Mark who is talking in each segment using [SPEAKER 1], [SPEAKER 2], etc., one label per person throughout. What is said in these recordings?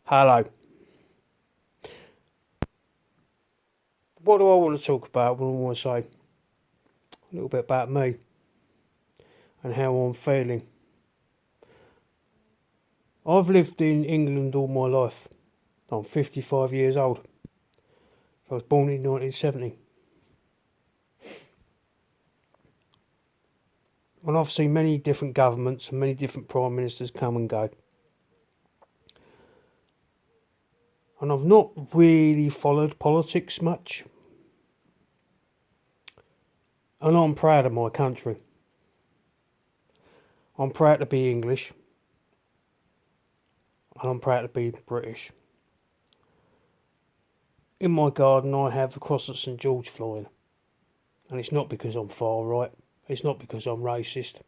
[SPEAKER 1] Hello. What do I want to talk about? What do I want to say? A little bit about me and how I'm feeling. I've lived in England all my life. I'm 55 years old. I was born in 1970. And I've seen many different governments and many different prime ministers come and go. And I've not really followed politics much. And I'm proud of my country. I'm proud to be English. And I'm proud to be British. In my garden I have the cross of St George flying. And it's not because I'm far right. It's not because I'm racist.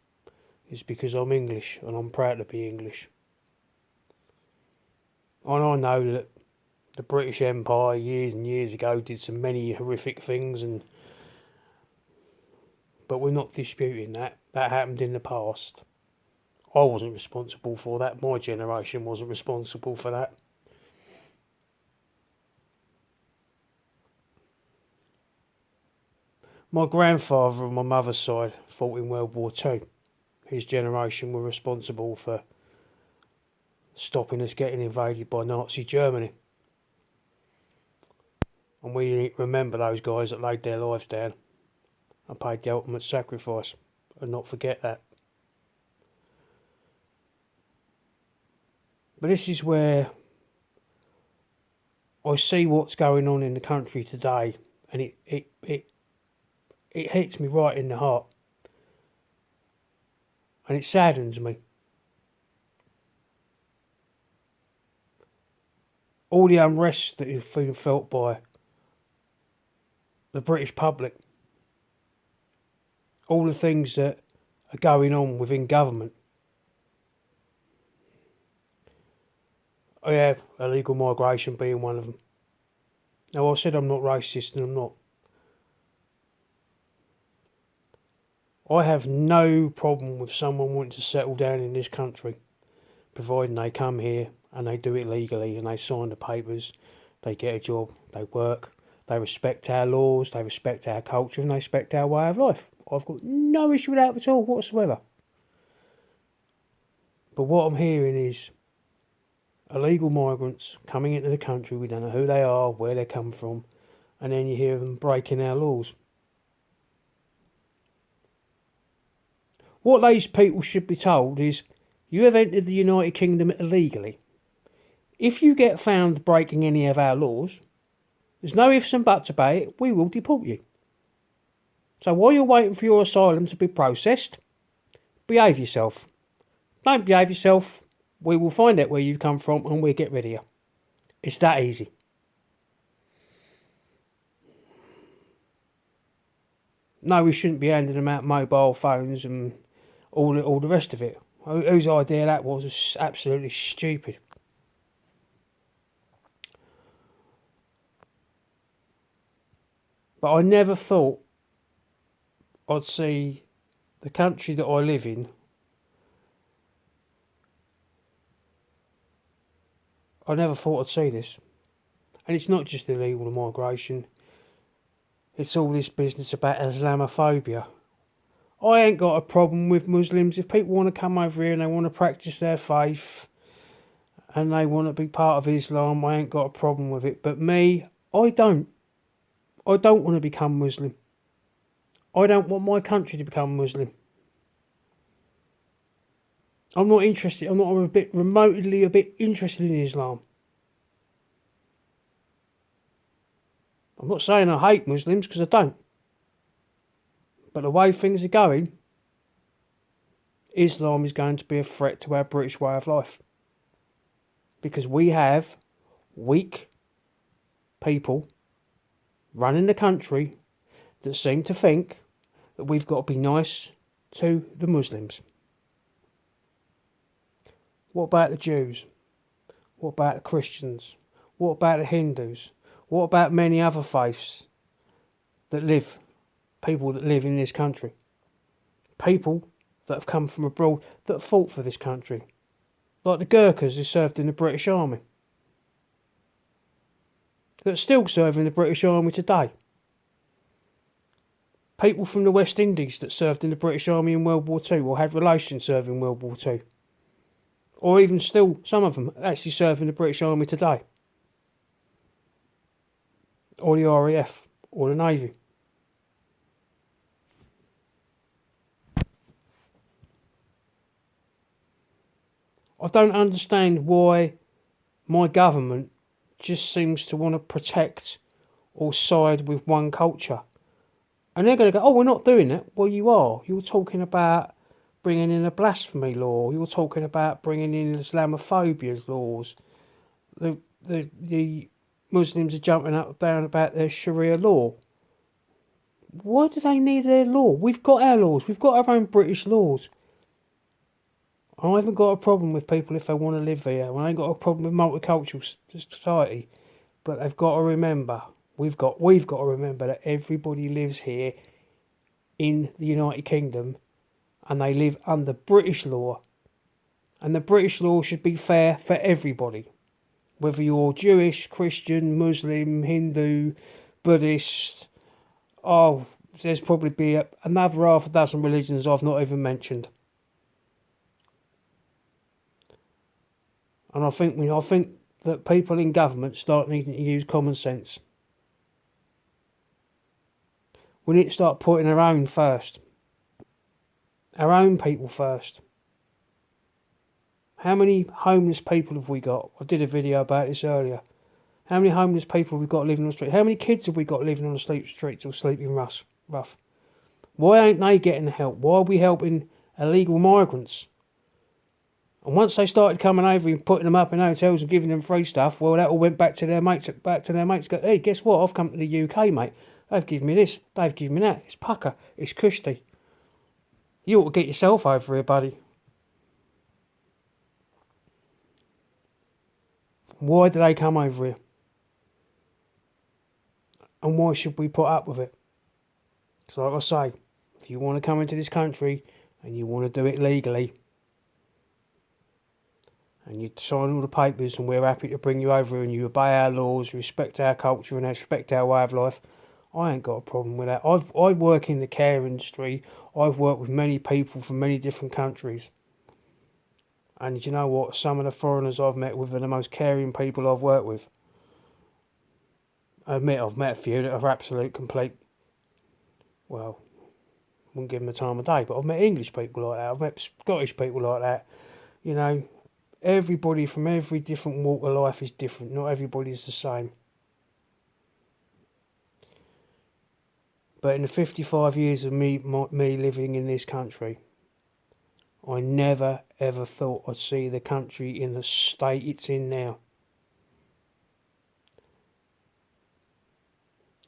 [SPEAKER 1] It's because I'm English and I'm proud to be English. And I know that the British Empire years and years ago did some many horrific things, but we're not disputing that. That happened in the past. I wasn't responsible for that. My generation wasn't responsible for that. My grandfather on my mother's side fought in World War Two. His generation were responsible for stopping us getting invaded by Nazi Germany. And we remember those guys that laid their lives down and paid the ultimate sacrifice, and not forget that. But this is where I see what's going on in the country today, and it hits me right in the heart. And it saddens me. All the unrest that is being felt by the British public, all the things that are going on within government. Yeah, illegal migration being one of them. Now, I said I'm not racist, and I'm not. I have no problem with someone wanting to settle down in this country, providing they come here and they do it legally and they sign the papers, they get a job, they work, they respect our laws, they respect our culture, and they respect our way of life. I've got no issue with that at all whatsoever. But what I'm hearing is illegal migrants coming into the country, we don't know who they are, where they come from, and then you hear them breaking our laws. What these people should be told is, you have entered the United Kingdom illegally. If you get found breaking any of our laws, there's no ifs and buts about it, we will deport you. So while you're waiting for your asylum to be processed, behave yourself. Don't behave yourself, we will find out where you come from and we'll get rid of you. It's that easy. No, we shouldn't be handing them out mobile phones and all the rest of it. Whose idea that was absolutely stupid. But I never thought I'd see the country that I live in. I never thought I'd see this. And it's not just illegal migration. It's all this business about Islamophobia. I ain't got a problem with Muslims. If people want to come over here and they want to practice their faith and they want to be part of Islam, I ain't got a problem with it. But me, I don't. I don't want to become Muslim. I don't want my country to become Muslim. I'm not interested. I'm not remotely a bit interested in Islam. I'm not saying I hate Muslims, because I don't. But the way things are going, Islam is going to be a threat to our British way of life. Because we have weak people running the country that seem to think that we've got to be nice to the Muslims. What about the Jews? What about the Christians? What about the Hindus? What about many other faiths people that live in this country? People that have come from abroad that fought for this country. Like the Gurkhas who served in the British Army. that are still serving the British Army today. People from the West Indies that served in the British Army in World War Two or had relations serving in World War Two. Or even still, some of them actually serve in the British Army today. Or the RAF, or the Navy. I don't understand why my government just seems to want to protect or side with one culture. And they're going to go, oh, we're not doing it. Well, you are. You're talking about bringing in a blasphemy law. You're talking about bringing in Islamophobia laws. The Muslims are jumping up and down about their Sharia law. Why do they need their law? We've got our laws. We've got our own British laws. I haven't got a problem with people if they want to live here. I ain't got a problem with multicultural society. But they've got to remember, we've got to remember that everybody lives here in the United Kingdom and they live under British law. And the British law should be fair for everybody. Whether you're Jewish, Christian, Muslim, Hindu, Buddhist, there's probably be another half a dozen religions I've not even mentioned. And I think that people in government start needing to use common sense. We need to start putting our own first. Our own people first. How many homeless people have we got? I did a video about this earlier. How many homeless people have we got living on the street? How many kids have we got living on the streets or sleeping rough? Why ain't they getting the help? Why are we helping illegal migrants? And once they started coming over and putting them up in hotels and giving them free stuff, well, that all went back to their mates. Go, hey, guess what? I've come to the UK, mate. They've given me this. They've given me that. It's pucker. It's cushy. You ought to get yourself over here, buddy. Why do they come over here? And why should we put up with it? Because like I say, if you want to come into this country and you want to do it legally, and you sign all the papers and we're happy to bring you over and you obey our laws, respect our culture and respect our way of life, I ain't got a problem with that. I work in the care industry. I've worked with many people from many different countries. And you know what? Some of the foreigners I've met with are the most caring people I've worked with. I admit I've met a few that are absolute complete, well, I wouldn't give them the time of day, but I've met English people like that. I've met Scottish people like that. You know, everybody from every different walk of life is different. Not everybody's the same. But in the 55 years of me living in this country, I never ever thought I'd see the country in the state it's in now.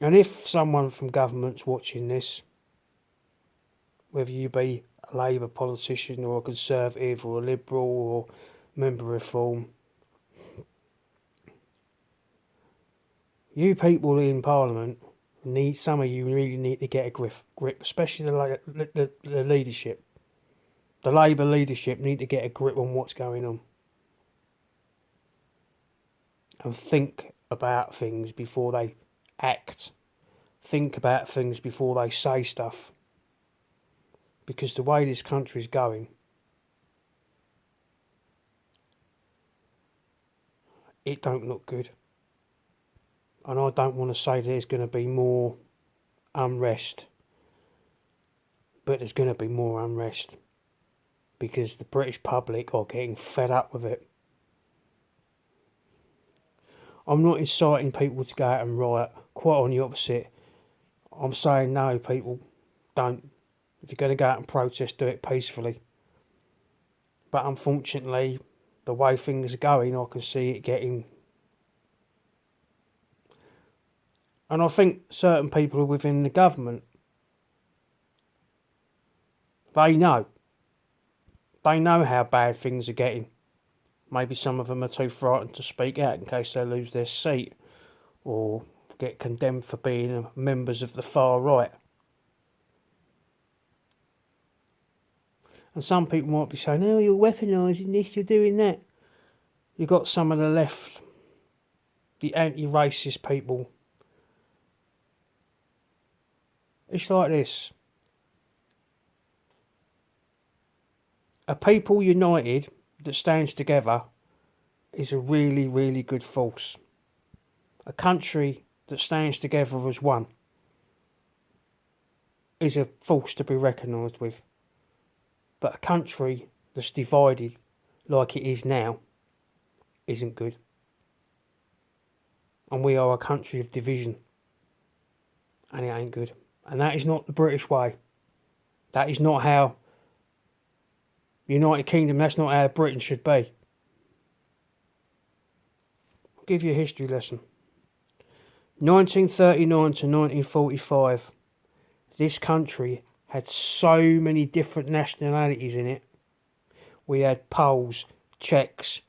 [SPEAKER 1] And if someone from government's watching this, whether you be a Labour politician or a Conservative or a Liberal or member of Reform, you people in Parliament some of you really need to get a grip, especially the leadership. The Labour leadership need to get a grip on what's going on. And think about things before they act. Think about things before they say stuff. Because the way this country's going, it don't look good. And I don't want to say there's going to be more unrest. But there's going to be more unrest. Because the British public are getting fed up with it. I'm not inciting people to go out and riot. Quite on the opposite. I'm saying no, people, don't. If you're going to go out and protest, do it peacefully. But unfortunately, the way things are going, I can see it getting... And I think certain people within the government, they know. They know how bad things are getting. Maybe some of them are too frightened to speak out in case they lose their seat or get condemned for being members of the far right. And some people might be saying, oh, you're weaponising this, you're doing that. You've got some of the left the anti-racist people. It's like this. A people united that stands together is a really, really good force. A country that stands together as one is a force to be recognised with. But a country that's divided like it is now isn't good. And we are a country of division. And it ain't good. And that is not the British way. That is not how United Kingdom, that's not how Britain should be. I'll give you a history lesson. 1939 to 1945, this country had so many different nationalities in it. We had Poles, Czechs,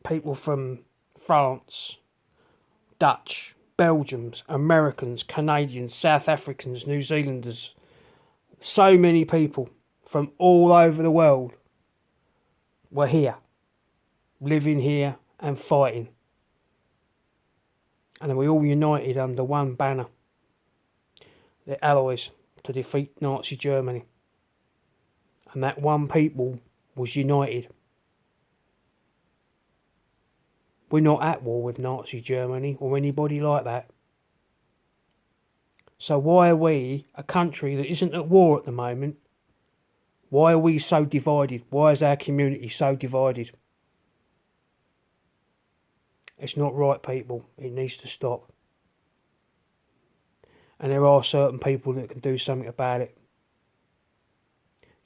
[SPEAKER 1] people from France, Dutch, Belgians, Americans, Canadians, South Africans, New Zealanders. So many people from all over the world were here, living here and fighting. And we all united under one banner, the Allies, to defeat Nazi Germany. And that one people was united. We're not at war with Nazi Germany or anybody like that. So why are we, a country that isn't at war at the moment, why are we so divided? Why is our community so divided? It's not right, people. It needs to stop. And there are certain people that can do something about it.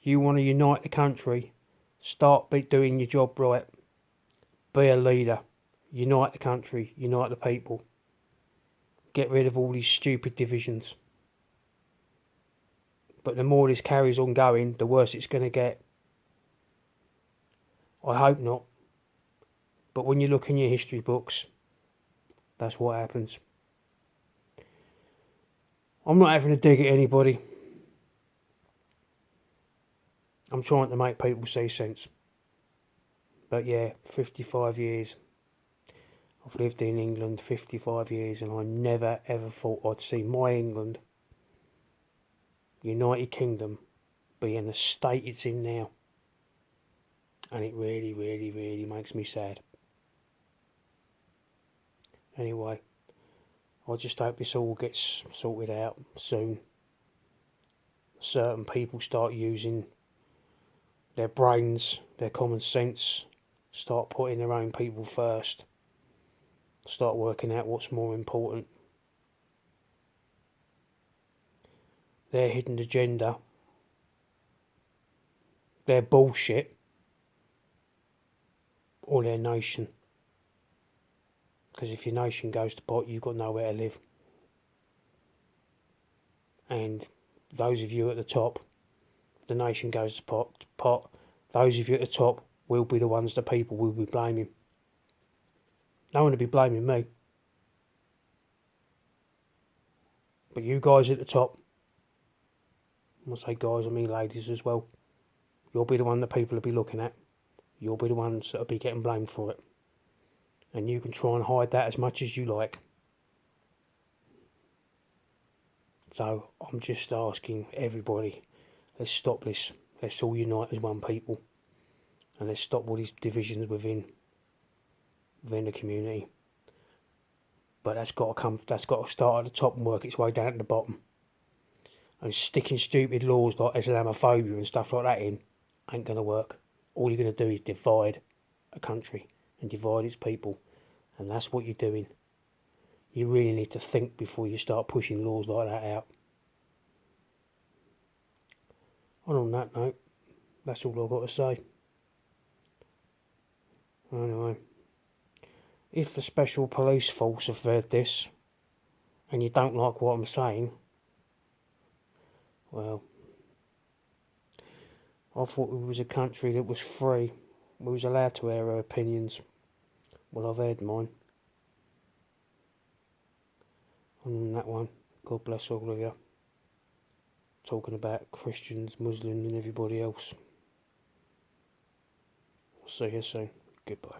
[SPEAKER 1] You want to unite the country, start doing your job right. Be a leader. Unite the country, unite the people. Get rid of all these stupid divisions. But the more this carries on going, the worse it's going to get. I hope not. But when you look in your history books, that's what happens. I'm not having to dig at anybody. I'm trying to make people see sense. But yeah, 55 years. I've lived in England 55 years and I never ever thought I'd see my England, United Kingdom, be in the state it's in now. And it really, really, really makes me sad. Anyway, I just hope this all gets sorted out soon. Certain people start using their brains, their common sense, start putting their own people first, start working out what's more important. Their hidden agenda, their bullshit, or their nation. Because if your nation goes to pot, you've got nowhere to live. And those of you at the top, the nation goes to pot, those of you at the top will be the ones the people will be blaming. No one will be blaming me. But you guys at the top, when I say guys, I mean ladies as well, you'll be the one that people will be looking at. You'll be the ones that will be getting blamed for it. And you can try and hide that as much as you like. So I'm just asking everybody, let's stop this. Let's all unite as one people. And let's stop all these divisions within the community. But that's got to start at the top and work its way down to the bottom. And sticking stupid laws like Islamophobia and stuff like that in ain't going to work. All you're going to do is divide a country and divide its people. And that's what you're doing. You really need to think before you start pushing laws like that out. And on that note, that's all I've got to say. Anyway, if the Special Police Force have heard this, and you don't like what I'm saying, well, I thought we was a country that was free. We was allowed to air our opinions. Well, I've aired mine. And on that one, God bless all of you. Talking about Christians, Muslims and everybody else. I'll see you soon. Goodbye.